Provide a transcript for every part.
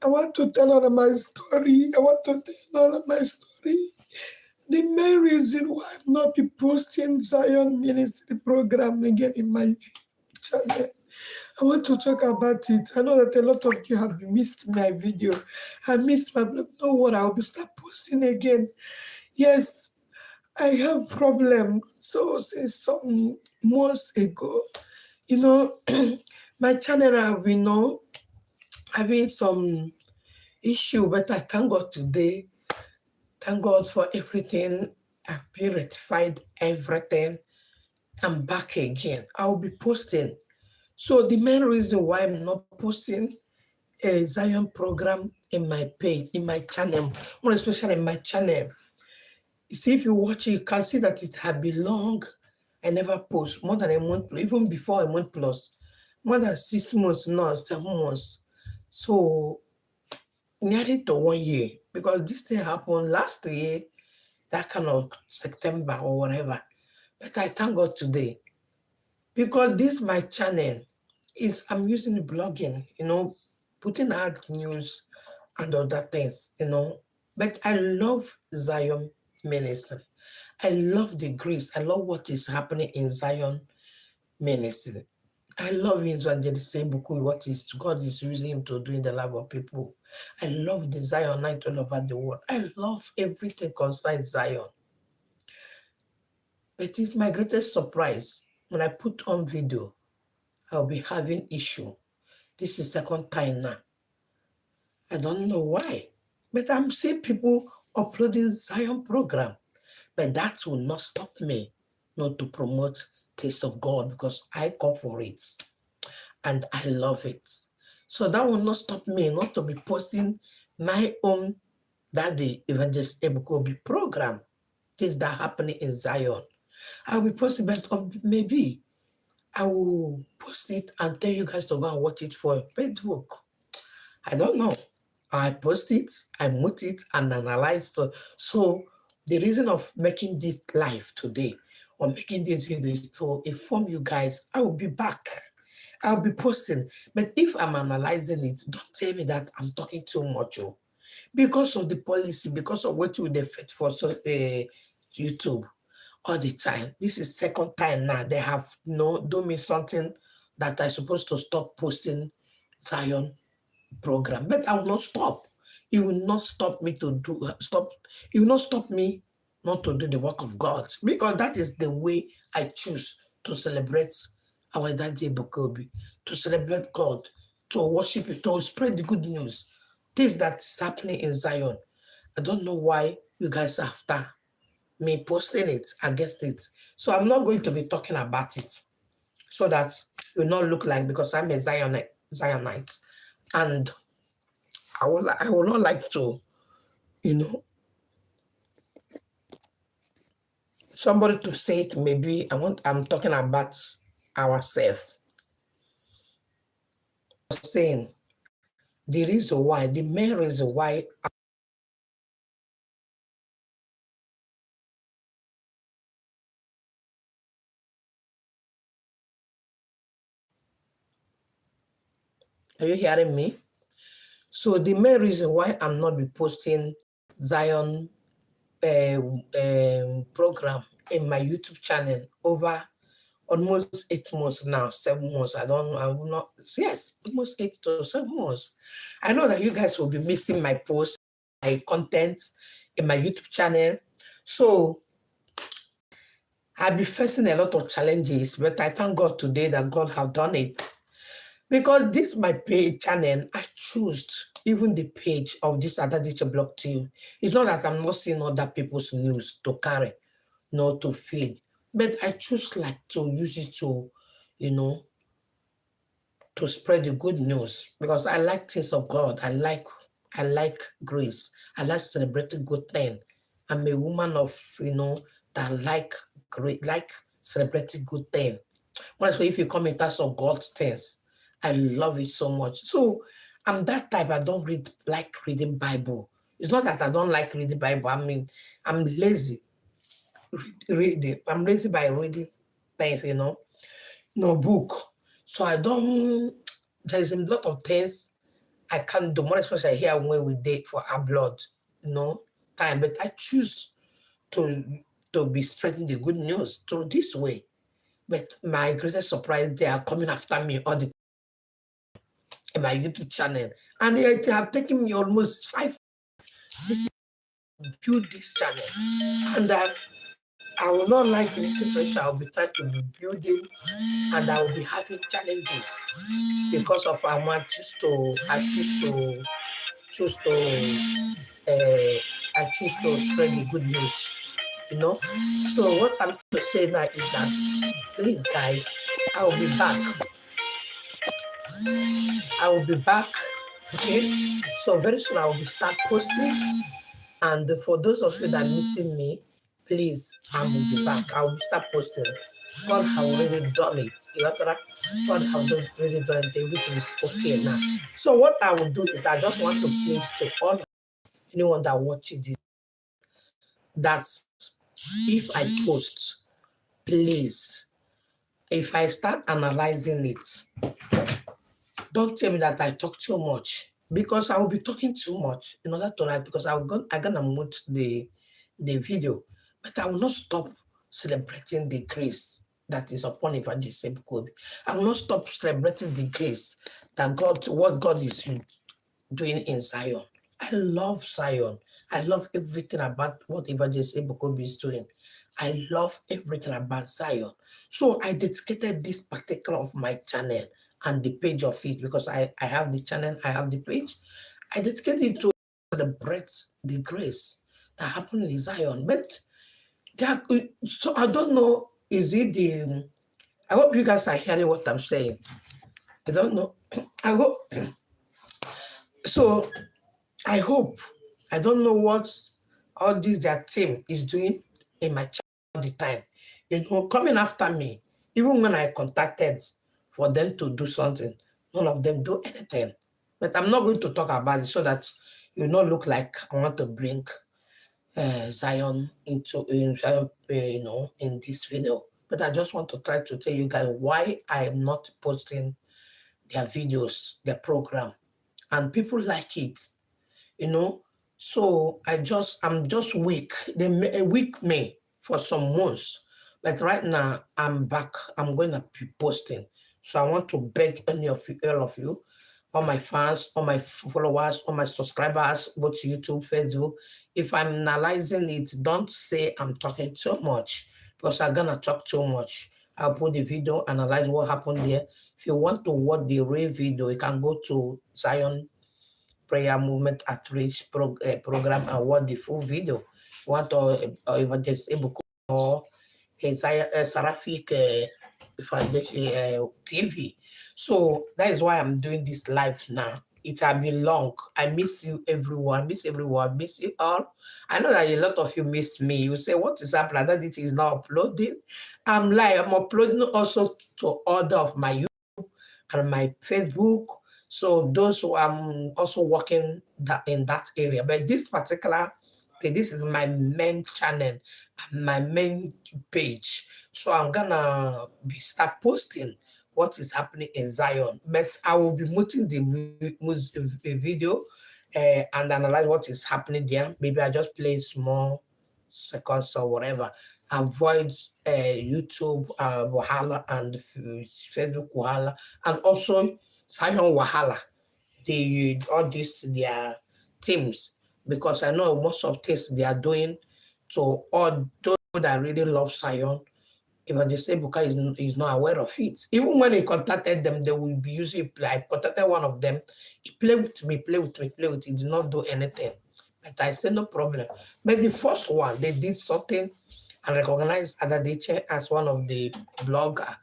I want to tell all of my story. I want to tell all of my story. The main reason why I'm not be posting Zion Ministry program again in my channel, I want to talk about it. I know that a lot of you have missed my video. I missed my blog. No worry, I'll be start posting again. Yes, I have problem. So since some months ago, you know, my channel have been having some issue, but I thank God today. Thank God for everything. I've been rectified everything. I'm back again. I'll be posting. So the main reason why I'm not posting a Zion program in my page, in my channel, more especially in my channel. You see, if you watch it, you can see that it had been long. I never post more than a month, even before a month plus, more than 6 months now, 7 months. So nearly to 1 year, because this thing happened last year, that kind of September or whatever. But I thank God today, because this my channel is, I'm using blogging, putting out news and other things, But I love Zion Ministry. I love the grace. I love what is happening in Zion Ministry. I love Evangelist Ebuka, what is God is using him to do in the life of people. I love the Zionite all over the world. I love everything concerning Zion. But it's my greatest surprise when I put on video, I'll be having issue. This is second time now. I don't know why, but I'm seeing people uploading Zion program. But that will not stop me not to promote Taste of God, because I go for it and I love it. So that will not stop me not to be posting my own Daddy Evangelist Ebuka Obi program, things that are happening in Zion. I'll be posting, but maybe I will post it and tell you guys to go and watch it for Facebook. I don't know. I post it, I mute it and analyze. So the reason of making this live today or making this video is to inform you guys, I will be back. I'll be posting. But if I'm analyzing it, don't tell me that I'm talking too much. Because of the policy, because of what you fit for YouTube all the time. This is second time now. They have done me something that I'm supposed to stop posting Zion program, but I will not stop. It will not stop me to do It will not stop me not to do the work of God, because that is the way I choose to celebrate our Adadiche Ebuka Obi, to celebrate God, to worship it, to spread the good news. Things that is happening in Zion. I don't know why you guys are after me posting it against it. So I'm not going to be talking about it, so that it will not look like, because I'm a Zionite. And I would not like to, somebody to say it. Maybe I'm talking about ourselves. Saying the reason why, the main reason why. Are you hearing me? So the main reason why I'm not be posting Zion program in my YouTube channel over almost 8 months now, 7 months. I will not, yes, almost 8 to 7 months. I know that you guys will be missing my posts, my content in my YouTube channel. So I'll be facing a lot of challenges, but I thank God today that God have done it. Because this my page channel, I choose even the page of this Adadiche blog too. It's not that I'm not seeing other people's news to carry, not to feed, but I choose like to use it to, to spread the good news, because I like things of God. I like grace. I like celebrating good things. I'm a woman of, that like celebrating good things. Well, so if you come in terms of God's things, I love it so much. So I'm that type. I don't like reading Bible. It's not that I don't like reading Bible. I mean, I'm lazy reading. I'm lazy by reading things, no book. So there's a lot of things I can't do more, especially here when we date for our blood, time. But I choose to be spreading the good news through this way. But my greatest surprise, they are coming after me all the in my YouTube channel. And it have taken me almost 5 years to build this channel. And I will not like little pressure. I'll be trying to be building and I will be having challenges because of how much I choose to spread the good news, So what I'm trying to say now is that, please guys, I will be back. I will be back, okay? So very soon I will be start posting. And for those of you that are missing me, please, I will be back. I will start posting. God has already done it. God has already done it. Everything is okay now. So what I will do is I just want to please to all anyone that watches this, that if I post, please, if I start analyzing it, don't tell me that I talk too much, because I will be talking too much in order to write, because I'm gonna mute the video, but I will not stop celebrating the grace that is upon Evang Ebuka Obi. I will not stop celebrating the grace that what God is doing in Zion. I love Zion. I love everything about what Evang Ebuka Obi is doing. I love everything about Zion. So I dedicated this particular of my channel and the page of it, because I have the channel, I have the page. I dedicated it to celebrate the grace that happened in Zion. But so I don't know, is it the, I hope you guys are hearing what I'm saying. I don't know. I hope. So I hope. I don't know what all this their team is doing in my channel all the time. Coming after me, even when I contacted for them to do something, none of them do anything. But I'm not going to talk about it so that you not look like I want to bring Zion into in this video. But I just want to try to tell you guys why I am not posting their videos, their program, and people like it, So I'm just weak. They weak me for some months, but right now I'm back. I'm going to be posting. So I want to beg any of you, all of you, all my fans, all my followers, all my subscribers, both YouTube, Facebook. If I'm analyzing it, don't say I'm talking too much, because I'm gonna talk too much. I'll put the video, analyze what happened there. If you want to watch the real video, you can go to Zion Prayer Movement Outreach program and watch the full video. You want to Evang Ebuka or Seraphic Foundation TV. So that is why I'm doing this live now. It has been long. I miss you, everyone. Miss everyone. Miss you all. I know that a lot of you miss me. You say, what is happening? That it is not uploading. I'm live. I'm uploading also to other of my YouTube and my Facebook. So those who I'm also working in that area. But this particular thing, this is my main channel, my main page. So I'm gonna start posting what is happening in Zion. But I will be muting the video and analyze what is happening there. Maybe I just play small seconds or whatever. Avoid YouTube Wahala and Facebook Wahala, and also Zion Wahala. All these their teams, because I know most of things they are doing to all those that really love Zion. Evang Ebuka is not aware of it. Even when he contacted them, they will be using play. I contacted one of them. He played with me. He did not do anything. But I said, no problem. But the first one, they did something and recognized Adadiche as one of the bloggers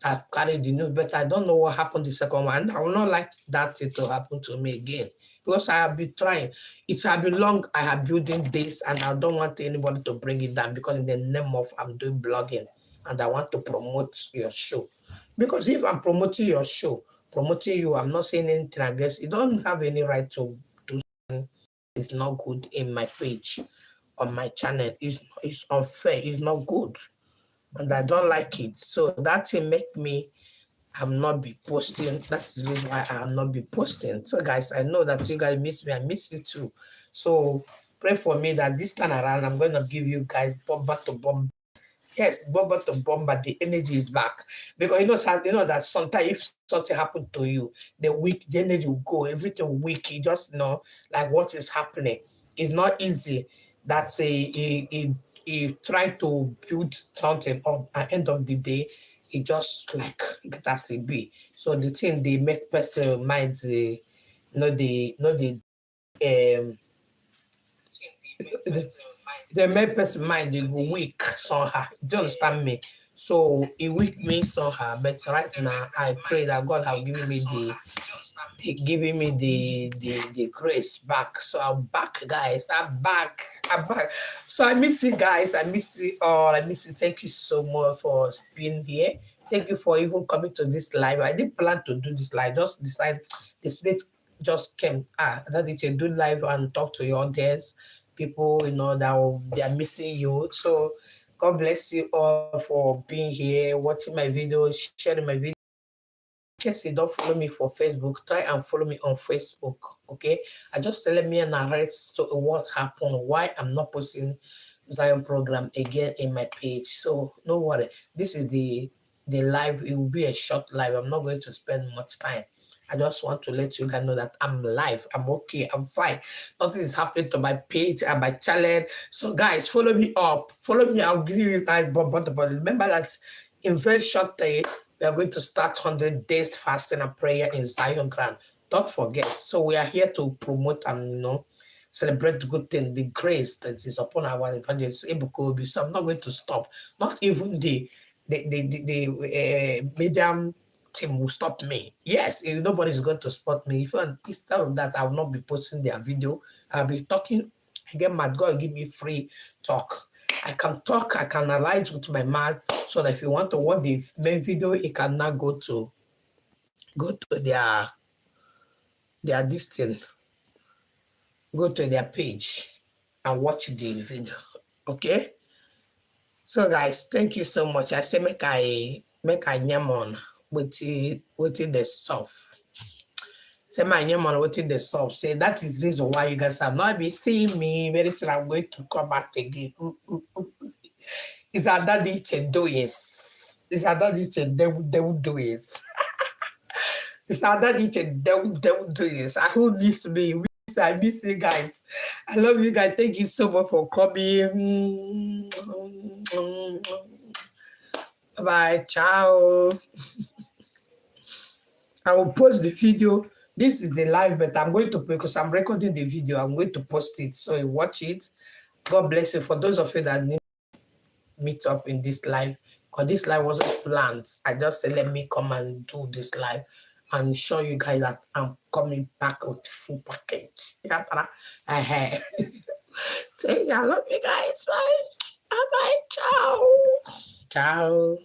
that carried the news. But I don't know what happened the second one. And I will not like that to happen to me again. Because I have been trying. It has been long. I have building this, and I don't want anybody to bring it down, because in the name of I'm doing blogging, and I want to promote your show. Because if I'm promoting your show, promoting you, I'm not saying anything against. You don't have any right to do something. It's not good in my page, on my channel. It's unfair. It's not good, and I don't like it. So that will make me I'm not be posting. That is why I'm not be posting. So guys, I know that you guys miss me. I miss you too. So pray for me that this time around I'm gonna give you guys bomber to bomb. Yes, bomber to bomber. The energy is back because you know that sometimes if something happened to you, the energy will go. Everything weak. You just know like what is happening. It's not easy. That's he try to build something up at end of the day it just like get as it be. So the thing they make person mind um they make person mind they go weak somehow. Do you understand me? So it weak me somehow, but right now I pray that God have given me the grace back. So I'm back, guys. I'm back. I'm back. So I miss you guys. I miss you all. I miss you. Thank you so much for being here. Thank you for even coming to this live. I didn't plan to do this live. Just decide the spirit just came. That you do live and talk to your audience. People, they are missing you. So God bless you all for being here, watching my videos, sharing my videos. In case you don't follow me for Facebook, try and follow me on Facebook, okay? I just telling me and narrate what happened, why I'm not posting Zion program again in my page. So no worry. This is the live. It will be a short live. I'm not going to spend much time. I just want to let you guys know that I'm live. I'm okay. I'm fine. Nothing is happening to my page and my channel. So guys, follow me up. Follow me. I'll give you guys. But remember that in very short time, we are going to start 100 days fasting and prayer in Zion Grand. Don't forget. So we are here to promote and celebrate the good thing, the grace that is upon our evangelist Ebuka Obi. So I'm not going to stop. Not even the medium team will stop me. Yes, nobody's going to spot me. Instead of that, I will not be posting their video. I'll be talking. Again, my God give me free talk. I can talk, I can analyze with my mouth, so that if you want to watch the main video, you can now go to their this thing, go to their page and watch the video. Okay? So guys, thank you so much. I say make I name on with the soft. Say my name on with the soft. Say that is the reason why you guys have not been seeing me. Very soon I'm going to come back again. It's Adadiche doings. It's Adadiche devil doings. It's Adadiche devil doings. I hope miss me. I miss you guys. I love you guys. Thank you so much for coming. Bye. Ciao. I will post the video. This is the live, but I'm going to, because I'm recording the video, I'm going to post it. So you watch it. God bless you. For those of you that need meet up in this live, because this live wasn't planned. I just said let me come and do this live and show you guys that I'm coming back with the full package. Yeah, I love you guys. Bye. Bye. Ciao. Ciao.